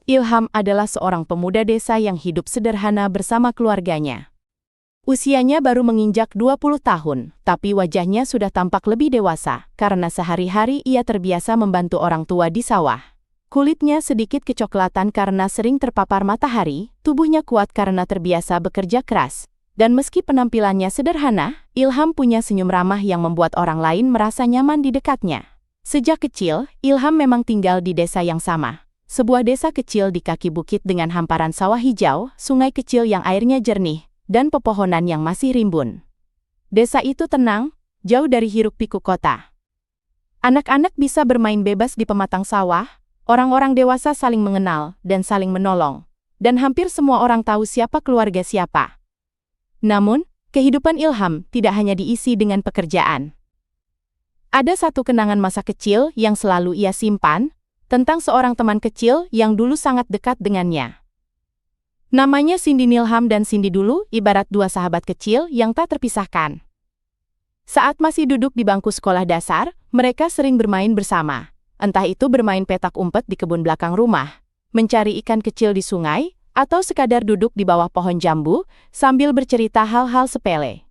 Ilham adalah seorang pemuda desa yang hidup sederhana bersama keluarganya. Usianya baru menginjak 20 tahun, tapi wajahnya sudah tampak lebih dewasa karena sehari-hari ia terbiasa membantu orang tua di sawah. Kulitnya sedikit kecoklatan karena sering terpapar matahari, tubuhnya kuat karena terbiasa bekerja keras. Dan meski penampilannya sederhana, Ilham punya senyum ramah yang membuat orang lain merasa nyaman di dekatnya. Sejak kecil, Ilham memang tinggal di desa yang sama. Sebuah desa kecil di kaki bukit dengan hamparan sawah hijau, sungai kecil yang airnya jernih, dan pepohonan yang masih rimbun. Desa itu tenang, jauh dari hiruk-pikuk kota. Anak-anak bisa bermain bebas di pematang sawah, orang-orang dewasa saling mengenal dan saling menolong, dan hampir semua orang tahu siapa keluarga siapa. Namun, kehidupan Ilham tidak hanya diisi dengan pekerjaan. Ada satu kenangan masa kecil yang selalu ia simpan, tentang seorang teman kecil yang dulu sangat dekat dengannya. Namanya Cindy. Ilham dan Cindy dulu ibarat dua sahabat kecil yang tak terpisahkan. Saat masih duduk di bangku sekolah dasar, mereka sering bermain bersama. Entah itu bermain petak umpet di kebun belakang rumah, mencari ikan kecil di sungai, atau sekadar duduk di bawah pohon jambu sambil bercerita hal-hal sepele.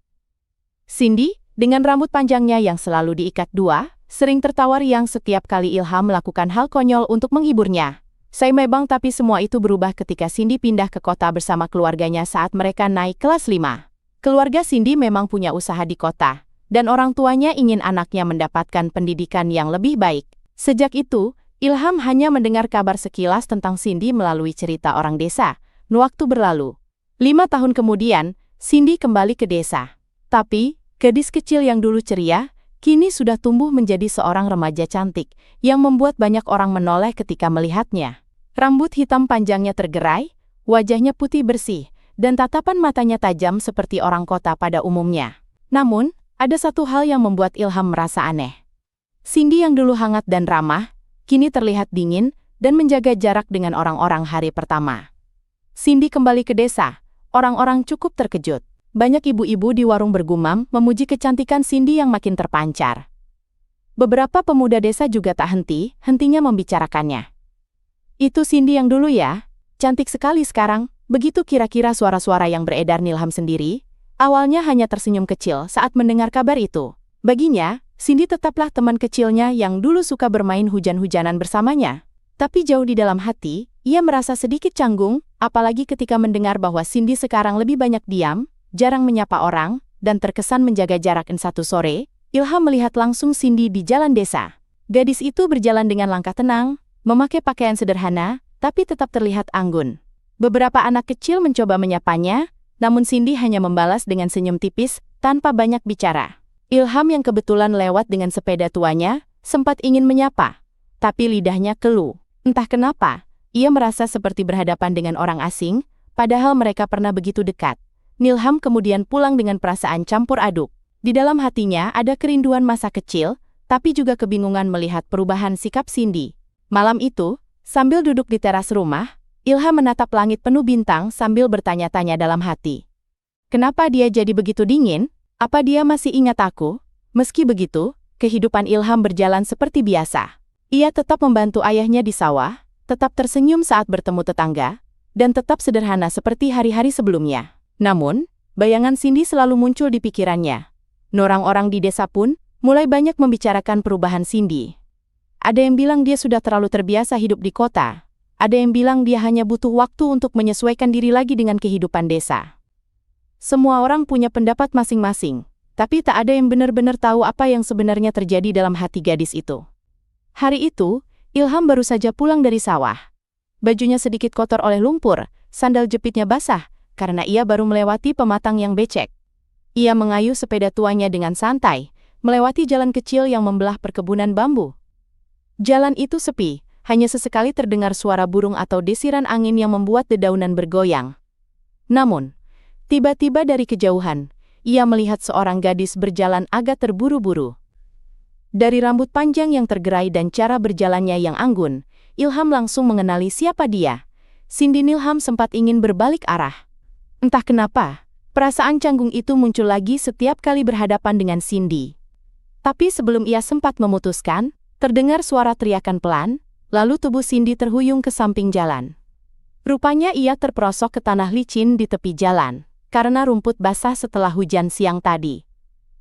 Cindy, dengan rambut panjangnya yang selalu diikat dua, sering tertawa riang setiap kali Ilham melakukan hal konyol untuk menghiburnya. Memang tapi semua itu berubah ketika Cindy pindah ke kota bersama keluarganya saat mereka naik kelas 5. Keluarga Cindy memang punya usaha di kota, dan orang tuanya ingin anaknya mendapatkan pendidikan yang lebih baik. Sejak itu, Ilham hanya mendengar kabar sekilas tentang Cindy melalui cerita orang desa. Waktu berlalu. 5 tahun kemudian, Cindy kembali ke desa. Tapi, gadis kecil yang dulu ceria, kini sudah tumbuh menjadi seorang remaja cantik, yang membuat banyak orang menoleh ketika melihatnya. Rambut hitam panjangnya tergerai, wajahnya putih bersih, dan tatapan matanya tajam seperti orang kota pada umumnya. Namun, ada satu hal yang membuat Ilham merasa aneh. Cindy yang dulu hangat dan ramah, kini terlihat dingin, dan menjaga jarak dengan orang-orang hari pertama. Cindy kembali ke desa, orang-orang cukup terkejut. Banyak ibu-ibu di warung bergumam memuji kecantikan Cindy yang makin terpancar. Beberapa pemuda desa juga tak hentinya membicarakannya. Itu Cindy yang dulu ya, cantik sekali sekarang, begitu kira-kira suara-suara yang beredar. Ilham sendiri, awalnya hanya tersenyum kecil saat mendengar kabar itu. Baginya, Cindy tetaplah teman kecilnya yang dulu suka bermain hujan-hujanan bersamanya. Tapi jauh di dalam hati, ia merasa sedikit canggung, apalagi ketika mendengar bahwa Cindy sekarang lebih banyak diam, jarang menyapa orang, dan terkesan menjaga jarak. Satu sore, Ilham melihat langsung Cindy di jalan desa. Gadis itu berjalan dengan langkah tenang, memakai pakaian sederhana, tapi tetap terlihat anggun. Beberapa anak kecil mencoba menyapanya, namun Cindy hanya membalas dengan senyum tipis, tanpa banyak bicara. Ilham yang kebetulan lewat dengan sepeda tuanya, sempat ingin menyapa, tapi lidahnya keluh. Entah kenapa, ia merasa seperti berhadapan dengan orang asing, padahal mereka pernah begitu dekat. Ilham kemudian pulang dengan perasaan campur aduk. Di dalam hatinya ada kerinduan masa kecil, tapi juga kebingungan melihat perubahan sikap Cindy. Malam itu, sambil duduk di teras rumah, Ilham menatap langit penuh bintang sambil bertanya-tanya dalam hati. Kenapa dia jadi begitu dingin? Apa dia masih ingat aku? Meski begitu, kehidupan Ilham berjalan seperti biasa. Ia tetap membantu ayahnya di sawah, tetap tersenyum saat bertemu tetangga, dan tetap sederhana seperti hari-hari sebelumnya. Namun, bayangan Cindy selalu muncul di pikirannya. Orang-orang di desa pun mulai banyak membicarakan perubahan Cindy. Ada yang bilang dia sudah terlalu terbiasa hidup di kota. Ada yang bilang dia hanya butuh waktu untuk menyesuaikan diri lagi dengan kehidupan desa. Semua orang punya pendapat masing-masing, tapi tak ada yang benar-benar tahu apa yang sebenarnya terjadi dalam hati gadis itu. Hari itu, Ilham baru saja pulang dari sawah. Bajunya sedikit kotor oleh lumpur, sandal jepitnya basah, karena ia baru melewati pematang yang becek. Ia mengayuh sepeda tuanya dengan santai, melewati jalan kecil yang membelah perkebunan bambu. Jalan itu sepi, hanya sesekali terdengar suara burung atau desiran angin yang membuat dedaunan bergoyang. Namun, tiba-tiba dari kejauhan, ia melihat seorang gadis berjalan agak terburu-buru. Dari rambut panjang yang tergerai dan cara berjalannya yang anggun, Ilham langsung mengenali siapa dia. Cindy. Ilham sempat ingin berbalik arah. Entah kenapa, perasaan canggung itu muncul lagi setiap kali berhadapan dengan Cindy. Tapi sebelum ia sempat memutuskan, terdengar suara teriakan pelan, lalu tubuh Cindy terhuyung ke samping jalan. Rupanya ia terperosok ke tanah licin di tepi jalan, karena rumput basah setelah hujan siang tadi.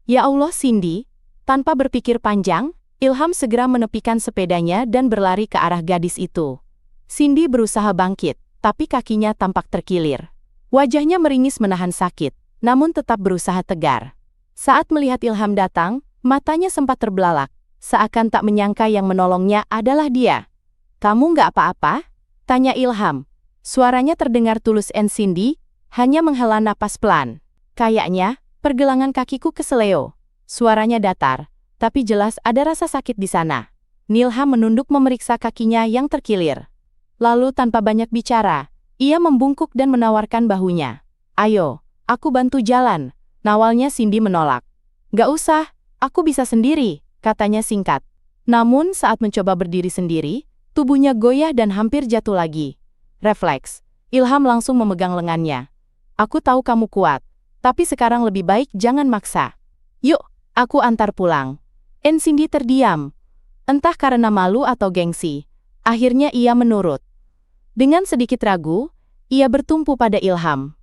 Ya Allah Cindy, tanpa berpikir panjang, Ilham segera menepikan sepedanya dan berlari ke arah gadis itu. Cindy berusaha bangkit, tapi kakinya tampak terkilir. Wajahnya meringis menahan sakit, namun tetap berusaha tegar. Saat melihat Ilham datang, matanya sempat terbelalak, seakan tak menyangka yang menolongnya adalah dia. "Kamu nggak apa-apa?" tanya Ilham. Suaranya terdengar tulus Cindy, hanya menghela napas pelan. "Kayaknya, pergelangan kakiku keseleo." Suaranya datar, tapi jelas ada rasa sakit di sana. Ilham menunduk memeriksa kakinya yang terkilir. Lalu tanpa banyak bicara, ia membungkuk dan menawarkan bahunya. "Ayo, aku bantu jalan." Nawalnya Cindy menolak. "Nggak usah, aku bisa sendiri," katanya singkat. Namun saat mencoba berdiri sendiri, tubuhnya goyah dan hampir jatuh lagi. Refleks, Ilham langsung memegang lengannya. "Aku tahu kamu kuat, tapi sekarang lebih baik jangan maksa. Yuk, aku antar pulang." Cindy terdiam. Entah karena malu atau gengsi, akhirnya ia menurut. Dengan sedikit ragu, ia bertumpu pada Ilham.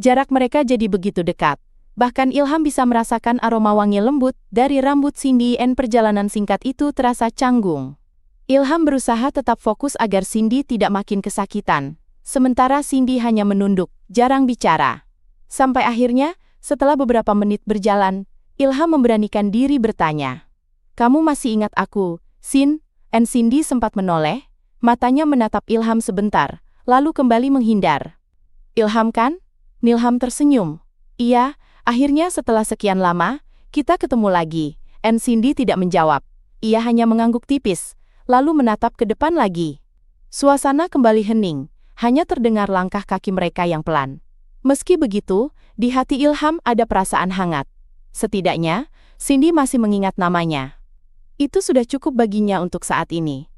Jarak mereka jadi begitu dekat. Bahkan Ilham bisa merasakan aroma wangi lembut dari rambut Cindy. Perjalanan singkat itu terasa canggung. Ilham berusaha tetap fokus agar Cindy tidak makin kesakitan. Sementara Cindy hanya menunduk, jarang bicara. Sampai akhirnya, setelah beberapa menit berjalan, Ilham memberanikan diri bertanya. "Kamu masih ingat aku, Sin?" Cindy sempat menoleh, matanya menatap Ilham sebentar, lalu kembali menghindar. "Ilham kan?" Ilham tersenyum. "Iya. Akhirnya setelah sekian lama, kita ketemu lagi." Cindy tidak menjawab. Ia hanya mengangguk tipis, lalu menatap ke depan lagi. Suasana kembali hening, hanya terdengar langkah kaki mereka yang pelan. Meski begitu, di hati Ilham ada perasaan hangat. Setidaknya, Cindy masih mengingat namanya. Itu sudah cukup baginya untuk saat ini.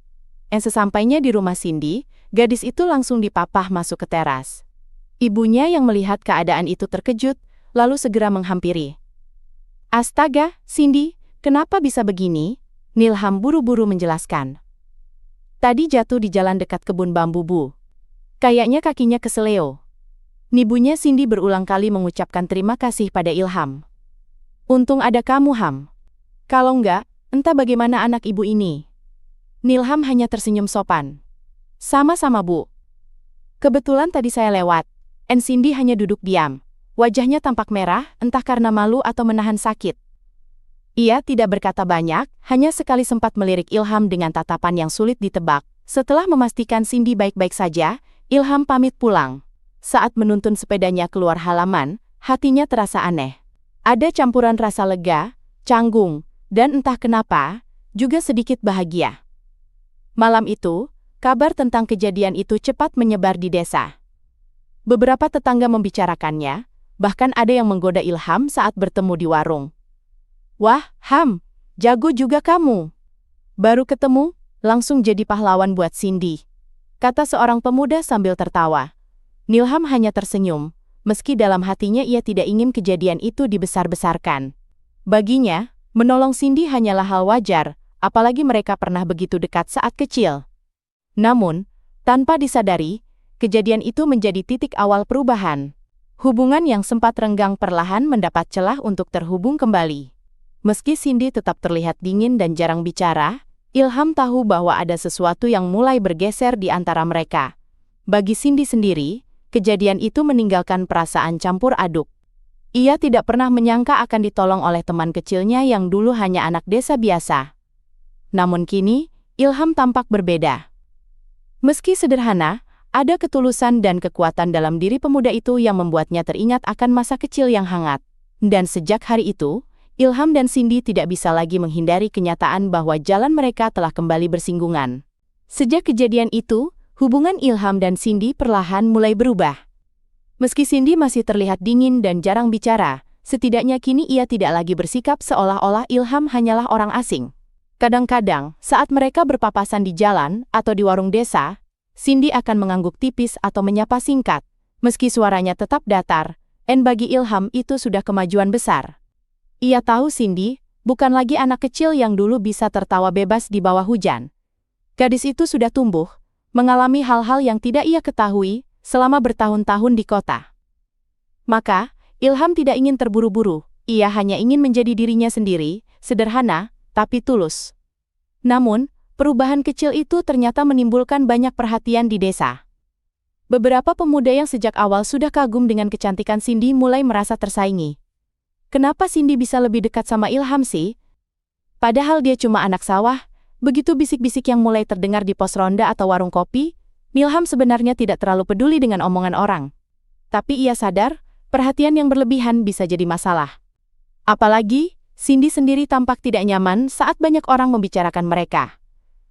Sesampainya di rumah Cindy, gadis itu langsung dipapah masuk ke teras. Ibunya yang melihat keadaan itu terkejut, lalu segera menghampiri. "Astaga, Cindy, kenapa bisa begini?" Ilham buru-buru menjelaskan. "Tadi jatuh di jalan dekat kebun bambu, Bu. Kayaknya kakinya keseleo." Ibunya Cindy berulang kali mengucapkan terima kasih pada Ilham. "Untung ada kamu, Ham. Kalau enggak, entah bagaimana anak ibu ini." Ilham hanya tersenyum sopan. "Sama-sama, Bu. Kebetulan tadi saya lewat." Cindy hanya duduk diam. Wajahnya tampak merah, entah karena malu atau menahan sakit. Ia tidak berkata banyak, hanya sekali sempat melirik Ilham dengan tatapan yang sulit ditebak. Setelah memastikan Cindy baik-baik saja, Ilham pamit pulang. Saat menuntun sepedanya keluar halaman, hatinya terasa aneh. Ada campuran rasa lega, canggung, dan entah kenapa, juga sedikit bahagia. Malam itu, kabar tentang kejadian itu cepat menyebar di desa. Beberapa tetangga membicarakannya, bahkan ada yang menggoda Ilham saat bertemu di warung. "Wah, Ham, jago juga kamu. Baru ketemu, langsung jadi pahlawan buat Cindy," kata seorang pemuda sambil tertawa. Ilham hanya tersenyum, meski dalam hatinya ia tidak ingin kejadian itu dibesar-besarkan. Baginya, menolong Cindy hanyalah hal wajar, apalagi mereka pernah begitu dekat saat kecil. Namun, tanpa disadari, kejadian itu menjadi titik awal perubahan. Hubungan yang sempat renggang perlahan mendapat celah untuk terhubung kembali. Meski Cindy tetap terlihat dingin dan jarang bicara, Ilham tahu bahwa ada sesuatu yang mulai bergeser di antara mereka. Bagi Cindy sendiri, kejadian itu meninggalkan perasaan campur aduk. Ia tidak pernah menyangka akan ditolong oleh teman kecilnya yang dulu hanya anak desa biasa. Namun kini, Ilham tampak berbeda. Meski sederhana, ada ketulusan dan kekuatan dalam diri pemuda itu yang membuatnya teringat akan masa kecil yang hangat. Dan sejak hari itu, Ilham dan Cindy tidak bisa lagi menghindari kenyataan bahwa jalan mereka telah kembali bersinggungan. Sejak kejadian itu, hubungan Ilham dan Cindy perlahan mulai berubah. Meski Cindy masih terlihat dingin dan jarang bicara, setidaknya kini ia tidak lagi bersikap seolah-olah Ilham hanyalah orang asing. Kadang-kadang, saat mereka berpapasan di jalan atau di warung desa, Cindy akan mengangguk tipis atau menyapa singkat. Meski suaranya tetap datar, bagi Ilham itu sudah kemajuan besar. Ia tahu Cindy bukan lagi anak kecil yang dulu bisa tertawa bebas di bawah hujan. Gadis itu sudah tumbuh, mengalami hal-hal yang tidak ia ketahui, selama bertahun-tahun di kota. Maka, Ilham tidak ingin terburu-buru, ia hanya ingin menjadi dirinya sendiri, sederhana, tapi tulus. Namun, perubahan kecil itu ternyata menimbulkan banyak perhatian di desa. Beberapa pemuda yang sejak awal sudah kagum dengan kecantikan Cindy mulai merasa tersaingi. Kenapa Cindy bisa lebih dekat sama Ilham sih? Padahal dia cuma anak sawah. Begitu bisik-bisik yang mulai terdengar di pos ronda atau warung kopi, Ilham sebenarnya tidak terlalu peduli dengan omongan orang. Tapi ia sadar, perhatian yang berlebihan bisa jadi masalah. Apalagi, Cindy sendiri tampak tidak nyaman saat banyak orang membicarakan mereka.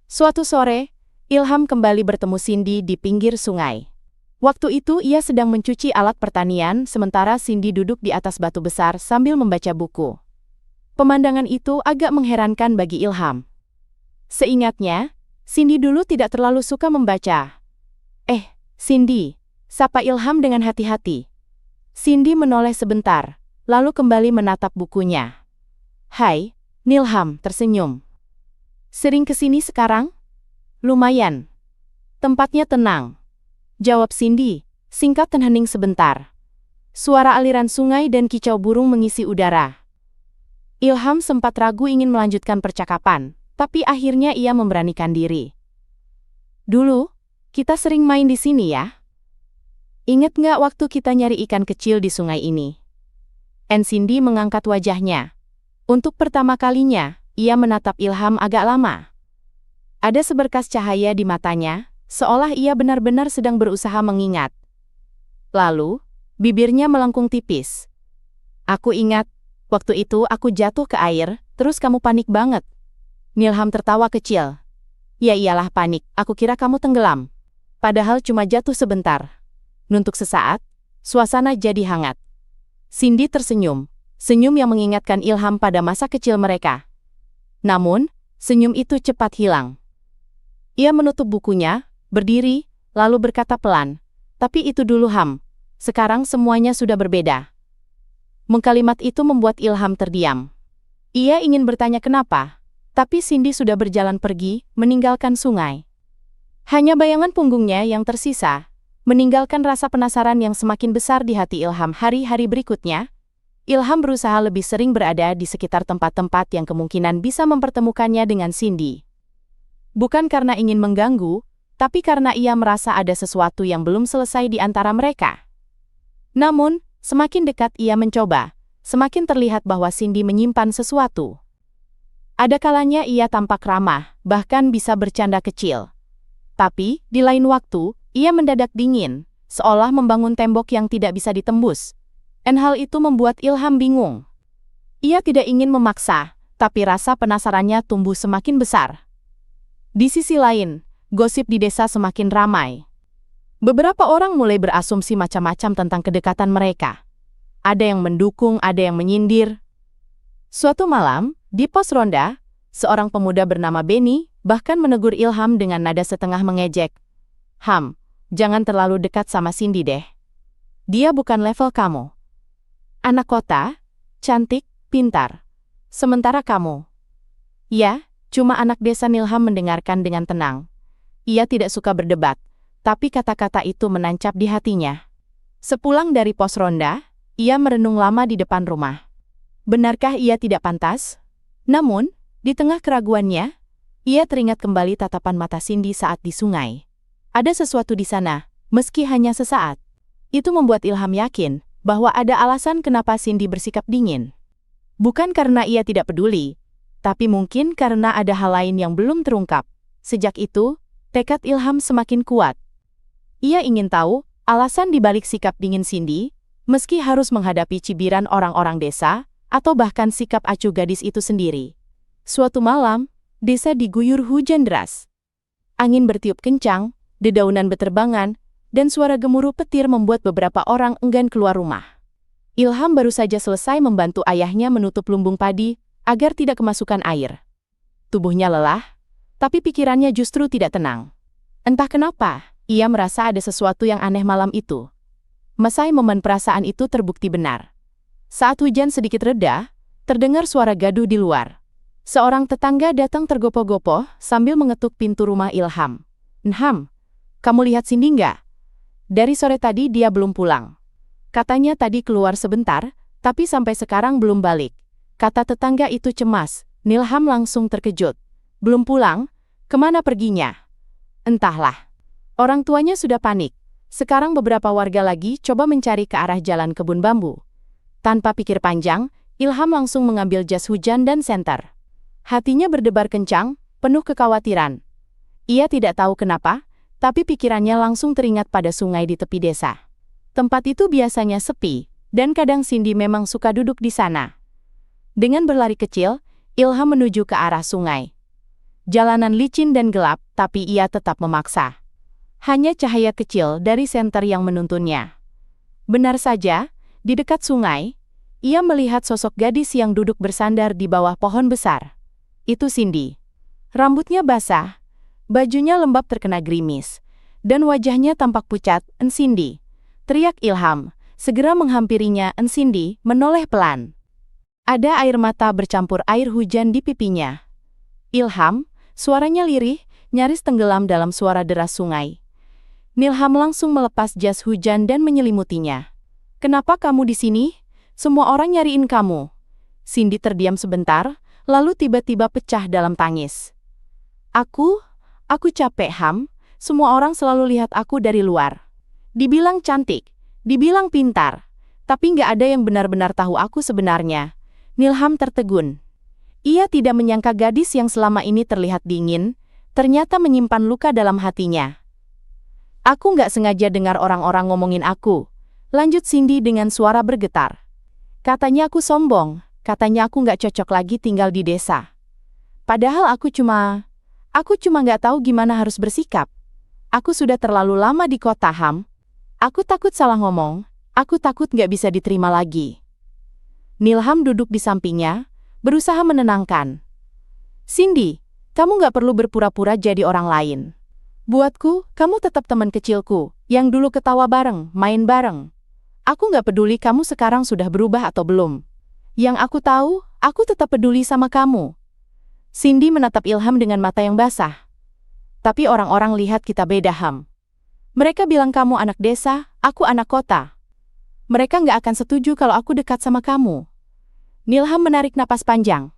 Suatu sore, Ilham kembali bertemu Cindy di pinggir sungai. Waktu itu ia sedang mencuci alat pertanian sementara Cindy duduk di atas batu besar sambil membaca buku. Pemandangan itu agak mengherankan bagi Ilham. Seingatnya, Cindy dulu tidak terlalu suka membaca. Cindy, sapa Ilham dengan hati-hati. Cindy menoleh sebentar, lalu kembali menatap bukunya. Hai, Ilham tersenyum. Sering kesini sekarang? Lumayan. Tempatnya tenang. Jawab Cindy, singkat dan hening sebentar. Suara aliran sungai dan kicau burung mengisi udara. Ilham sempat ragu ingin melanjutkan percakapan, tapi akhirnya ia memberanikan diri. Dulu, kita sering main di sini ya. Ingat nggak waktu kita nyari ikan kecil di sungai ini? Cindy mengangkat wajahnya. Untuk pertama kalinya, ia menatap Ilham agak lama. Ada seberkas cahaya di matanya, seolah ia benar-benar sedang berusaha mengingat. Lalu, bibirnya melengkung tipis. Aku ingat, waktu itu aku jatuh ke air, terus kamu panik banget. Ilham tertawa kecil. Ya iyalah panik, aku kira kamu tenggelam. Padahal cuma jatuh sebentar. Untuk sesaat, suasana jadi hangat. Cindy tersenyum, senyum yang mengingatkan Ilham pada masa kecil mereka. Namun, senyum itu cepat hilang. Ia menutup bukunya, berdiri, lalu berkata pelan, "Tapi itu dulu Ham, sekarang semuanya sudah berbeda." Kalimat itu membuat Ilham terdiam. Ia ingin bertanya kenapa, tapi Cindy sudah berjalan pergi, meninggalkan sungai. Hanya bayangan punggungnya yang tersisa, meninggalkan rasa penasaran yang semakin besar di hati Ilham. Hari-hari berikutnya, Ilham berusaha lebih sering berada di sekitar tempat-tempat yang kemungkinan bisa mempertemukannya dengan Cindy. Bukan karena ingin mengganggu, tapi karena ia merasa ada sesuatu yang belum selesai di antara mereka. Namun, semakin dekat ia mencoba, semakin terlihat bahwa Cindy menyimpan sesuatu. Ada kalanya ia tampak ramah, bahkan bisa bercanda kecil. Tapi, di lain waktu, ia mendadak dingin, seolah membangun tembok yang tidak bisa ditembus. Dan hal itu membuat Ilham bingung. Ia tidak ingin memaksa, tapi rasa penasarannya tumbuh semakin besar. Di sisi lain, gosip di desa semakin ramai. Beberapa orang mulai berasumsi macam-macam tentang kedekatan mereka. Ada yang mendukung, ada yang menyindir. Suatu malam, di pos ronda, seorang pemuda bernama Benny bahkan menegur Ilham dengan nada setengah mengejek. Ham, jangan terlalu dekat sama Cindy deh. Dia bukan level kamu. Anak kota, cantik, pintar. Sementara kamu. Ya, cuma anak desa. Ilham mendengarkan dengan tenang. Ia tidak suka berdebat, tapi kata-kata itu menancap di hatinya. Sepulang dari pos ronda, ia merenung lama di depan rumah. Benarkah ia tidak pantas? Namun, di tengah keraguannya, ia teringat kembali tatapan mata Cindy saat di sungai. Ada sesuatu di sana, meski hanya sesaat. Itu membuat Ilham yakin bahwa ada alasan kenapa Cindy bersikap dingin. Bukan karena ia tidak peduli, tapi mungkin karena ada hal lain yang belum terungkap. Sejak itu, tekad Ilham semakin kuat. Ia ingin tahu alasan dibalik sikap dingin Cindy, meski harus menghadapi cibiran orang-orang desa, atau bahkan sikap acuh gadis itu sendiri. Suatu malam, desa diguyur hujan deras. Angin bertiup kencang, dedaunan beterbangan, dan suara gemuruh petir membuat beberapa orang enggan keluar rumah. Ilham baru saja selesai membantu ayahnya menutup lumbung padi agar tidak kemasukan air. Tubuhnya lelah, tapi pikirannya justru tidak tenang. Entah kenapa, ia merasa ada sesuatu yang aneh malam itu. Mesai momen perasaan itu terbukti benar. Saat hujan sedikit reda, terdengar suara gaduh di luar. Seorang tetangga datang tergopoh-gopoh sambil mengetuk pintu rumah Ilham. "Ilham, kamu lihat Cindy nggak?" Dari sore tadi dia belum pulang. Katanya tadi keluar sebentar, tapi sampai sekarang belum balik. Kata tetangga itu cemas. Nilham langsung terkejut. Belum pulang? Kemana perginya? Entahlah. Orang tuanya sudah panik. Sekarang beberapa warga lagi coba mencari ke arah jalan kebun bambu. Tanpa pikir panjang, Ilham langsung mengambil jas hujan dan senter. Hatinya berdebar kencang, penuh kekhawatiran. Ia tidak tahu kenapa, tapi pikirannya langsung teringat pada sungai di tepi desa. Tempat itu biasanya sepi, dan kadang Cindy memang suka duduk di sana. Dengan berlari kecil, Ilham menuju ke arah sungai. Jalanan licin dan gelap, tapi ia tetap memaksa. Hanya cahaya kecil dari senter yang menuntunnya. Benar saja, di dekat sungai, ia melihat sosok gadis yang duduk bersandar di bawah pohon besar. Itu Cindy. Rambutnya basah, bajunya lembab terkena gerimis, dan wajahnya tampak pucat. "Cindy!" teriak Ilham, segera menghampirinya. Cindy menoleh pelan. Ada air mata bercampur air hujan di pipinya. "Ilham," suaranya lirih, nyaris tenggelam dalam suara deras sungai. Nilham langsung melepas jas hujan dan menyelimutinya. "Kenapa kamu di sini? Semua orang nyariin kamu." Cindy terdiam sebentar, lalu tiba-tiba pecah dalam tangis. Aku capek, Ham. Semua orang selalu lihat aku dari luar. Dibilang cantik, dibilang pintar, tapi nggak ada yang benar-benar tahu aku sebenarnya." Nilham tertegun. Ia tidak menyangka gadis yang selama ini terlihat dingin, ternyata menyimpan luka dalam hatinya. "Aku nggak sengaja dengar orang-orang ngomongin aku," lanjut Cindy dengan suara bergetar. "Katanya aku sombong, katanya aku nggak cocok lagi tinggal di desa. Padahal aku cuma nggak tahu gimana harus bersikap. Aku sudah terlalu lama di kota, Ham. Aku takut salah ngomong, aku takut nggak bisa diterima lagi." Nilham duduk di sampingnya, berusaha menenangkan. "Cindy, kamu nggak perlu berpura-pura jadi orang lain. Buatku, kamu tetap teman kecilku, yang dulu ketawa bareng, main bareng. Aku nggak peduli kamu sekarang sudah berubah atau belum. Yang aku tahu, aku tetap peduli sama kamu." Cindy menatap Ilham dengan mata yang basah. "Tapi orang-orang lihat kita beda, Ham. Mereka bilang kamu anak desa, aku anak kota. Mereka nggak akan setuju kalau aku dekat sama kamu." Nilham menarik napas panjang.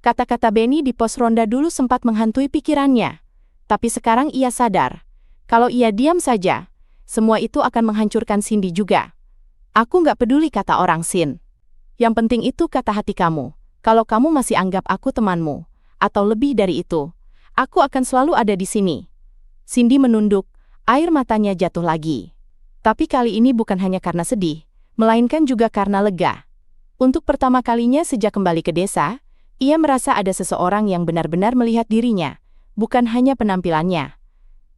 Kata-kata Benny di pos ronda dulu sempat menghantui pikirannya. Tapi sekarang ia sadar, kalau ia diam saja, semua itu akan menghancurkan Cindy juga. "Aku nggak peduli kata orang, Sin. Yang penting itu kata hati kamu. Kalau kamu masih anggap aku temanmu, atau lebih dari itu, aku akan selalu ada di sini." Cindy menunduk, air matanya jatuh lagi. Tapi kali ini bukan hanya karena sedih, melainkan juga karena lega. Untuk pertama kalinya sejak kembali ke desa, ia merasa ada seseorang yang benar-benar melihat dirinya, bukan hanya penampilannya.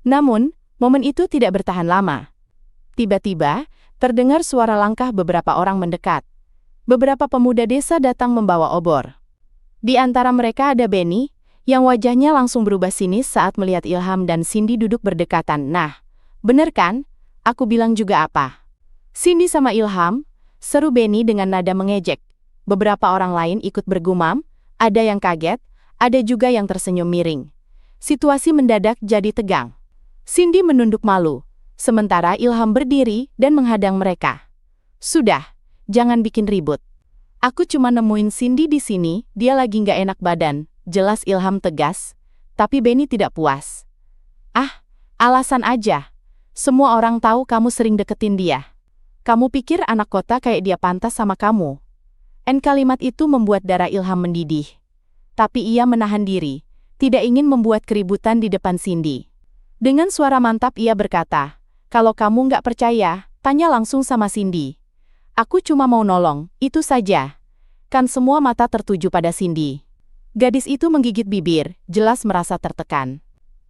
Namun, momen itu tidak bertahan lama. Tiba-tiba, terdengar suara langkah beberapa orang mendekat. Beberapa pemuda desa datang membawa obor. Di antara mereka ada Benny, yang wajahnya langsung berubah sinis saat melihat Ilham dan Cindy duduk berdekatan. "Nah, bener kan? Aku bilang juga apa?" "Cindy sama Ilham," seru Benny dengan nada mengejek. Beberapa orang lain ikut bergumam, ada yang kaget, ada juga yang tersenyum miring. Situasi mendadak jadi tegang. Cindy menunduk malu, sementara Ilham berdiri dan menghadang mereka. "Sudah, jangan bikin ribut. Aku cuma nemuin Cindy di sini, dia lagi nggak enak badan," jelas Ilham tegas, tapi Benny tidak puas. "Ah, alasan aja. Semua orang tahu kamu sering deketin dia. Kamu pikir anak kota kayak dia pantas sama kamu?" Kalimat itu membuat darah Ilham mendidih. Tapi ia menahan diri, tidak ingin membuat keributan di depan Cindy. Dengan suara mantap ia berkata, "Kalau kamu nggak percaya, tanya langsung sama Cindy. Aku cuma mau nolong, itu saja." Kan semua mata tertuju pada Cindy. Gadis itu menggigit bibir, jelas merasa tertekan.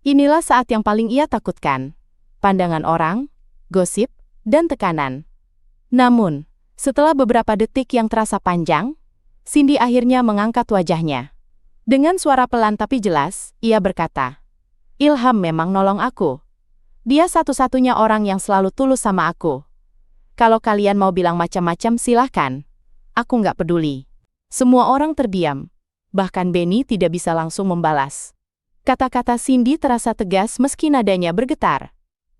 Inilah saat yang paling ia takutkan. Pandangan orang, gosip, dan tekanan. Namun, setelah beberapa detik yang terasa panjang, Cindy akhirnya mengangkat wajahnya. Dengan suara pelan tapi jelas, ia berkata, "Ilham memang nolong aku. Dia satu-satunya orang yang selalu tulus sama aku. Kalau kalian mau bilang macam-macam silahkan. Aku nggak peduli." Semua orang terdiam. Bahkan Benny tidak bisa langsung membalas. Kata-kata Cindy terasa tegas meski nadanya bergetar.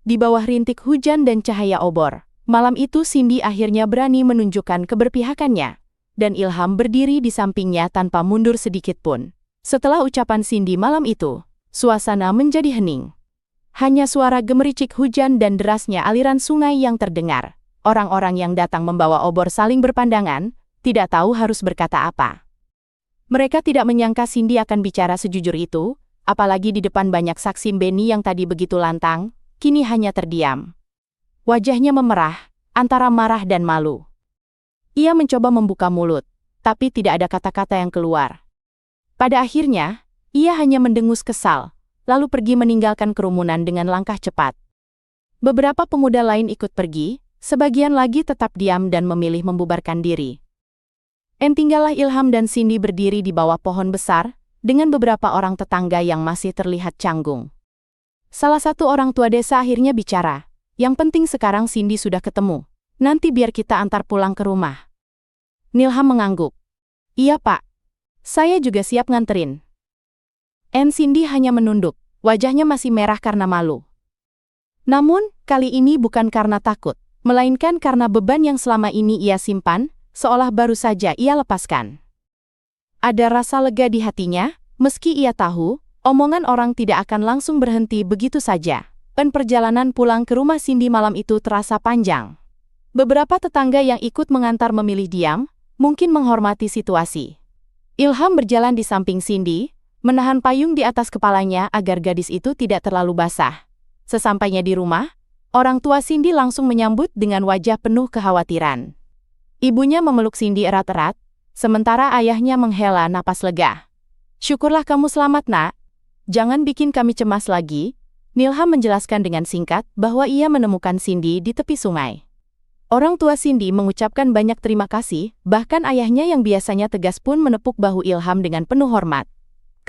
Di bawah rintik hujan dan cahaya obor, malam itu Cindy akhirnya berani menunjukkan keberpihakannya. Dan Ilham berdiri di sampingnya tanpa mundur sedikit pun. Setelah ucapan Cindy malam itu, suasana menjadi hening. Hanya suara gemericik hujan dan derasnya aliran sungai yang terdengar. Orang-orang yang datang membawa obor saling berpandangan, tidak tahu harus berkata apa. Mereka tidak menyangka Cindy akan bicara sejujur itu, apalagi di depan banyak saksi. Benny yang tadi begitu lantang, kini hanya terdiam. Wajahnya memerah, antara marah dan malu. Ia mencoba membuka mulut, tapi tidak ada kata-kata yang keluar. Pada akhirnya, ia hanya mendengus kesal, lalu pergi meninggalkan kerumunan dengan langkah cepat. Beberapa pemuda lain ikut pergi, sebagian lagi tetap diam dan memilih membubarkan diri. Tinggallah Ilham dan Cindy berdiri di bawah pohon besar, dengan beberapa orang tetangga yang masih terlihat canggung. Salah satu orang tua desa akhirnya bicara, "Yang penting sekarang Cindy sudah ketemu. Nanti biar kita antar pulang ke rumah." Ilham mengangguk. "Iya Pak. Saya juga siap nganterin." Cindy hanya menunduk, wajahnya masih merah karena malu. Namun, kali ini bukan karena takut, melainkan karena beban yang selama ini ia simpan, seolah baru saja ia lepaskan. Ada rasa lega di hatinya, meski ia tahu, omongan orang tidak akan langsung berhenti begitu saja. Perjalanan pulang ke rumah Cindy malam itu terasa panjang. Beberapa tetangga yang ikut mengantar memilih diam, mungkin menghormati situasi. Ilham berjalan di samping Cindy, menahan payung di atas kepalanya agar gadis itu tidak terlalu basah. Sesampainya di rumah, orang tua Cindy langsung menyambut dengan wajah penuh kekhawatiran. Ibunya memeluk Cindy erat-erat, sementara ayahnya menghela napas lega. "Syukurlah kamu selamat, Nak. Jangan bikin kami cemas lagi." Ilham menjelaskan dengan singkat bahwa ia menemukan Cindy di tepi sungai. Orang tua Cindy mengucapkan banyak terima kasih, bahkan ayahnya yang biasanya tegas pun menepuk bahu Ilham dengan penuh hormat.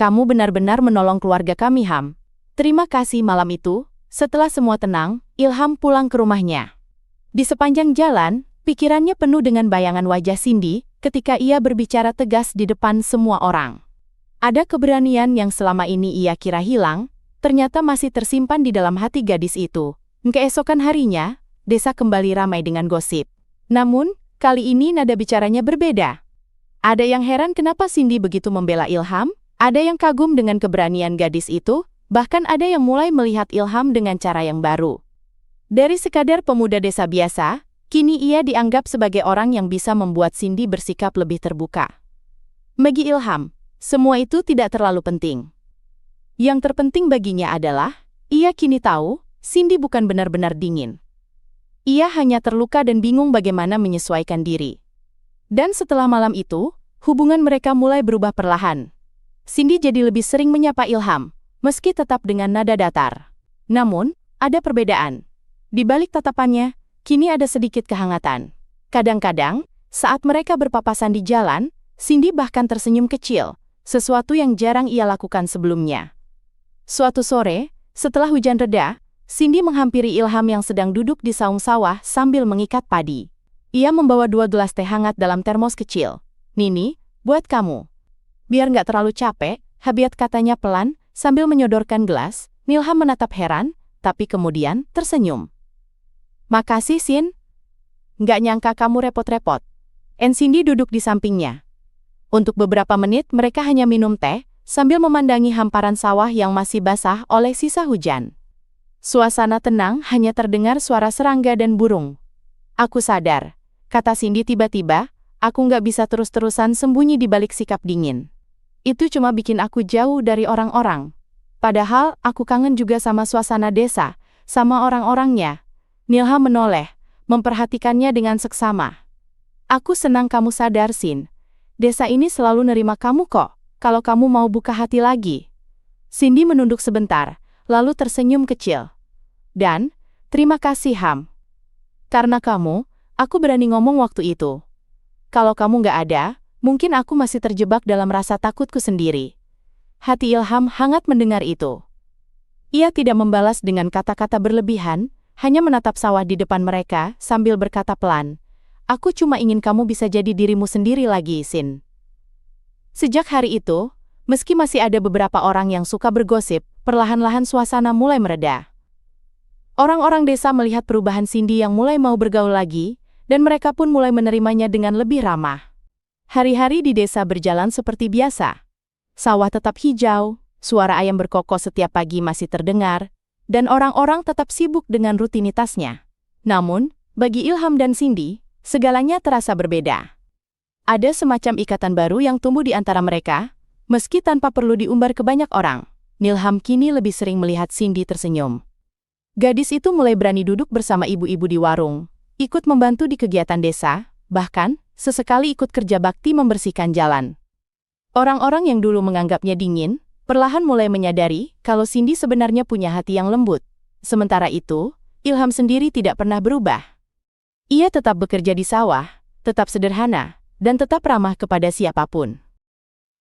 "Kamu benar-benar menolong keluarga kami, Ham." Terima kasih. Malam itu, setelah semua tenang, Ilham pulang ke rumahnya. Di sepanjang jalan, pikirannya penuh dengan bayangan wajah Cindy ketika ia berbicara tegas di depan semua orang. Ada keberanian yang selama ini ia kira hilang, ternyata masih tersimpan di dalam hati gadis itu. Keesokan harinya, desa kembali ramai dengan gosip. Namun, kali ini nada bicaranya berbeda. Ada yang heran kenapa Cindy begitu membela Ilham, ada yang kagum dengan keberanian gadis itu, bahkan ada yang mulai melihat Ilham dengan cara yang baru. Dari sekadar pemuda desa biasa, kini ia dianggap sebagai orang yang bisa membuat Cindy bersikap lebih terbuka. Bagi Ilham, semua itu tidak terlalu penting. Yang terpenting baginya adalah, ia kini tahu, Cindy bukan benar-benar dingin. Ia hanya terluka dan bingung bagaimana menyesuaikan diri. Dan setelah malam itu, hubungan mereka mulai berubah perlahan. Cindy jadi lebih sering menyapa Ilham, meski tetap dengan nada datar. Namun, ada perbedaan. Di balik tatapannya, kini ada sedikit kehangatan. Kadang-kadang, saat mereka berpapasan di jalan, Cindy bahkan tersenyum kecil, sesuatu yang jarang ia lakukan sebelumnya. Suatu sore, setelah hujan reda, Cindy menghampiri Ilham yang sedang duduk di saung sawah sambil mengikat padi. Ia membawa 2 gelas teh hangat dalam termos kecil. "Nini, buat kamu." "Biar nggak terlalu capek," Habiat katanya pelan, sambil menyodorkan gelas. Ilham menatap heran, tapi kemudian tersenyum. "Makasih, Sin. Nggak nyangka kamu repot-repot." Cindy duduk di sampingnya. Untuk beberapa menit mereka hanya minum teh, sambil memandangi hamparan sawah yang masih basah oleh sisa hujan. Suasana tenang, hanya terdengar suara serangga dan burung. "Aku sadar," kata Cindy tiba-tiba, "aku nggak bisa terus-terusan sembunyi di balik sikap dingin. Itu cuma bikin aku jauh dari orang-orang. Padahal, aku kangen juga sama suasana desa, sama orang-orangnya." Ilham menoleh, memperhatikannya dengan seksama. "Aku senang kamu sadar, Sin. Desa ini selalu nerima kamu kok, kalau kamu mau buka hati lagi." Cindy menunduk sebentar, lalu tersenyum kecil. "Dan, terima kasih Ham. Karena kamu, aku berani ngomong waktu itu. Kalau kamu nggak ada, mungkin aku masih terjebak dalam rasa takutku sendiri." Hati Ilham hangat mendengar itu. Ia tidak membalas dengan kata-kata berlebihan, hanya menatap sawah di depan mereka sambil berkata pelan, "Aku cuma ingin kamu bisa jadi dirimu sendiri lagi, Sin." Sejak hari itu, meski masih ada beberapa orang yang suka bergosip, perlahan-lahan suasana mulai mereda. Orang-orang desa melihat perubahan Cindy yang mulai mau bergaul lagi, dan mereka pun mulai menerimanya dengan lebih ramah. Hari-hari di desa berjalan seperti biasa. Sawah tetap hijau, suara ayam berkokok setiap pagi masih terdengar, dan orang-orang tetap sibuk dengan rutinitasnya. Namun, bagi Ilham dan Cindy, segalanya terasa berbeda. Ada semacam ikatan baru yang tumbuh di antara mereka, meski tanpa perlu diumbar ke banyak orang. Ilham kini lebih sering melihat Cindy tersenyum. Gadis itu mulai berani duduk bersama ibu-ibu di warung, ikut membantu di kegiatan desa, bahkan sesekali ikut kerja bakti membersihkan jalan. Orang-orang yang dulu menganggapnya dingin, perlahan mulai menyadari kalau Cindy sebenarnya punya hati yang lembut. Sementara itu, Ilham sendiri tidak pernah berubah. Ia tetap bekerja di sawah, tetap sederhana, dan tetap ramah kepada siapapun.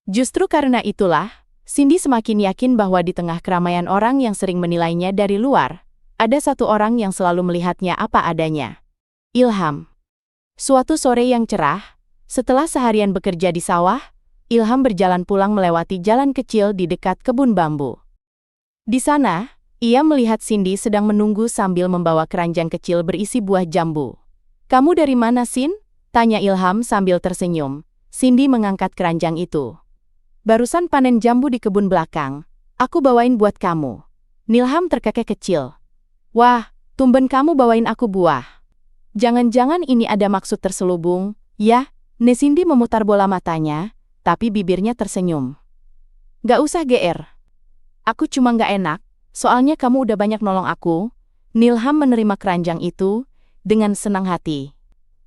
Justru karena itulah, Cindy semakin yakin bahwa di tengah keramaian orang yang sering menilainya dari luar, ada satu orang yang selalu melihatnya apa adanya. Ilham. Suatu sore yang cerah, setelah seharian bekerja di sawah, Ilham berjalan pulang melewati jalan kecil di dekat kebun bambu. Di sana, ia melihat Cindy sedang menunggu sambil membawa keranjang kecil berisi buah jambu. "Kamu dari mana, Sin?" tanya Ilham sambil tersenyum. Cindy mengangkat keranjang itu. "Barusan panen jambu di kebun belakang. Aku bawain buat kamu." Ilham terkekeh kecil. "Wah, tumben kamu bawain aku buah. Jangan-jangan ini ada maksud terselubung, ya?" Cindy memutar bola matanya, tapi bibirnya tersenyum. "Gak usah GR. Aku cuma gak enak, soalnya kamu udah banyak nolong aku." Ilham menerima keranjang itu dengan senang hati.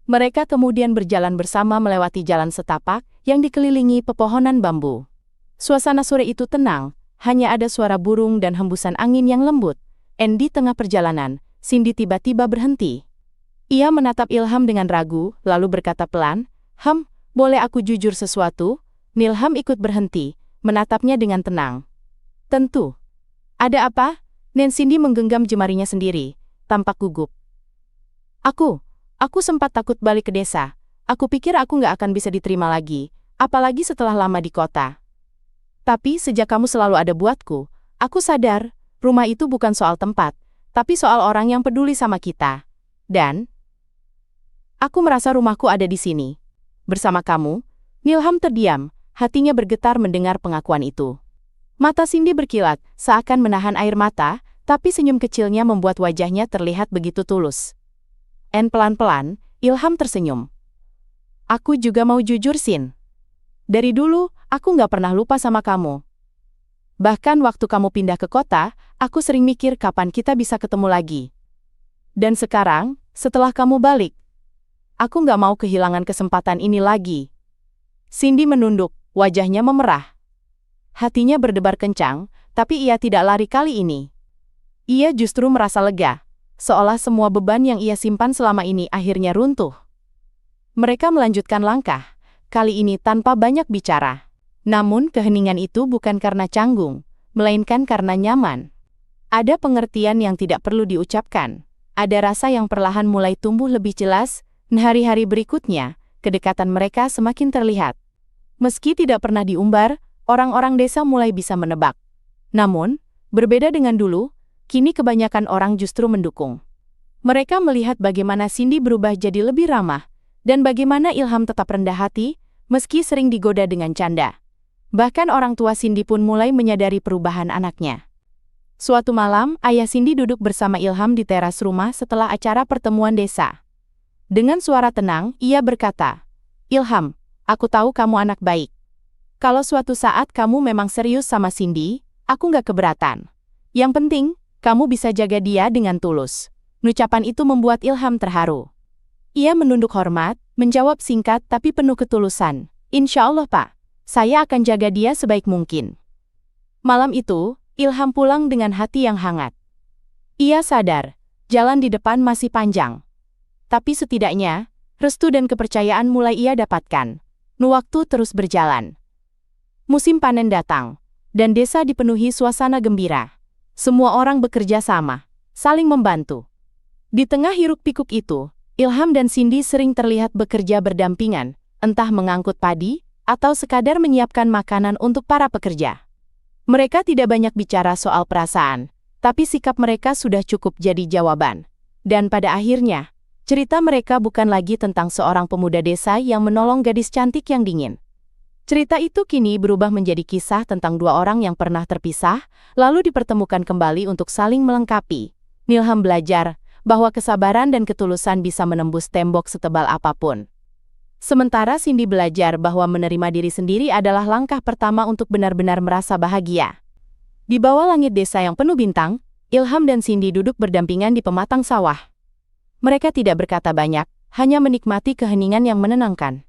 Mereka kemudian berjalan bersama melewati jalan setapak yang dikelilingi pepohonan bambu. Suasana sore itu tenang, hanya ada suara burung dan hembusan angin yang lembut. Di tengah perjalanan, Cindy tiba-tiba berhenti. Ia menatap Ilham dengan ragu, lalu berkata pelan, "Boleh aku jujur sesuatu?" Ilham ikut berhenti, menatapnya dengan tenang. "Tentu." "Ada apa?" Cindy menggenggam jemarinya sendiri, tampak gugup. Aku sempat takut balik ke desa. Aku pikir aku nggak akan bisa diterima lagi, apalagi setelah lama di kota. Tapi sejak kamu selalu ada buatku, aku sadar, rumah itu bukan soal tempat, tapi soal orang yang peduli sama kita. Dan aku merasa rumahku ada di sini. Bersama kamu." Ilham terdiam, hatinya bergetar mendengar pengakuan itu. Mata Cindy berkilat, seakan menahan air mata, tapi senyum kecilnya membuat wajahnya terlihat begitu tulus. Pelan-pelan, Ilham tersenyum. "Aku juga mau jujur, Sin. Dari dulu, aku nggak pernah lupa sama kamu. Bahkan waktu kamu pindah ke kota, aku sering mikir kapan kita bisa ketemu lagi. Dan sekarang, setelah kamu balik, aku nggak mau kehilangan kesempatan ini lagi." Cindy menunduk, wajahnya memerah. Hatinya berdebar kencang, tapi ia tidak lari kali ini. Ia justru merasa lega, seolah semua beban yang ia simpan selama ini akhirnya runtuh. Mereka melanjutkan langkah, kali ini tanpa banyak bicara. Namun keheningan itu bukan karena canggung, melainkan karena nyaman. Ada pengertian yang tidak perlu diucapkan. Ada rasa yang perlahan mulai tumbuh lebih jelas, dan hari-hari berikutnya, kedekatan mereka semakin terlihat. Meski tidak pernah diumbar, orang-orang desa mulai bisa menebak. Namun, berbeda dengan dulu, kini kebanyakan orang justru mendukung. Mereka melihat bagaimana Cindy berubah jadi lebih ramah, dan bagaimana Ilham tetap rendah hati, meski sering digoda dengan canda. Bahkan orang tua Cindy pun mulai menyadari perubahan anaknya. Suatu malam, ayah Cindy duduk bersama Ilham di teras rumah setelah acara pertemuan desa. Dengan suara tenang, ia berkata, "Ilham, aku tahu kamu anak baik. Kalau suatu saat kamu memang serius sama Cindy, aku nggak keberatan. Yang penting, kamu bisa jaga dia dengan tulus." Ucapan itu membuat Ilham terharu. Ia menunduk hormat, menjawab singkat tapi penuh ketulusan, "Insya Allah, Pak. Saya akan jaga dia sebaik mungkin." Malam itu, Ilham pulang dengan hati yang hangat. Ia sadar, jalan di depan masih panjang. Tapi setidaknya, restu dan kepercayaan mulai ia dapatkan. Waktu terus berjalan. Musim panen datang, dan desa dipenuhi suasana gembira. Semua orang bekerja sama, saling membantu. Di tengah hiruk-pikuk itu, Ilham dan Cindy sering terlihat bekerja berdampingan, entah mengangkut padi, atau sekadar menyiapkan makanan untuk para pekerja. Mereka tidak banyak bicara soal perasaan, Tapi sikap mereka sudah cukup jadi jawaban. Dan pada akhirnya, cerita mereka bukan lagi tentang seorang pemuda desa yang menolong gadis cantik yang dingin. Cerita itu kini berubah menjadi kisah tentang dua orang yang pernah terpisah, lalu dipertemukan kembali untuk saling melengkapi. Nilham belajar bahwa kesabaran dan ketulusan bisa menembus tembok setebal apapun. Sementara Cindy belajar bahwa menerima diri sendiri adalah langkah pertama untuk benar-benar merasa bahagia. Di bawah langit desa yang penuh bintang, Ilham dan Cindy duduk berdampingan di pematang sawah. Mereka tidak berkata banyak, hanya menikmati keheningan yang menenangkan.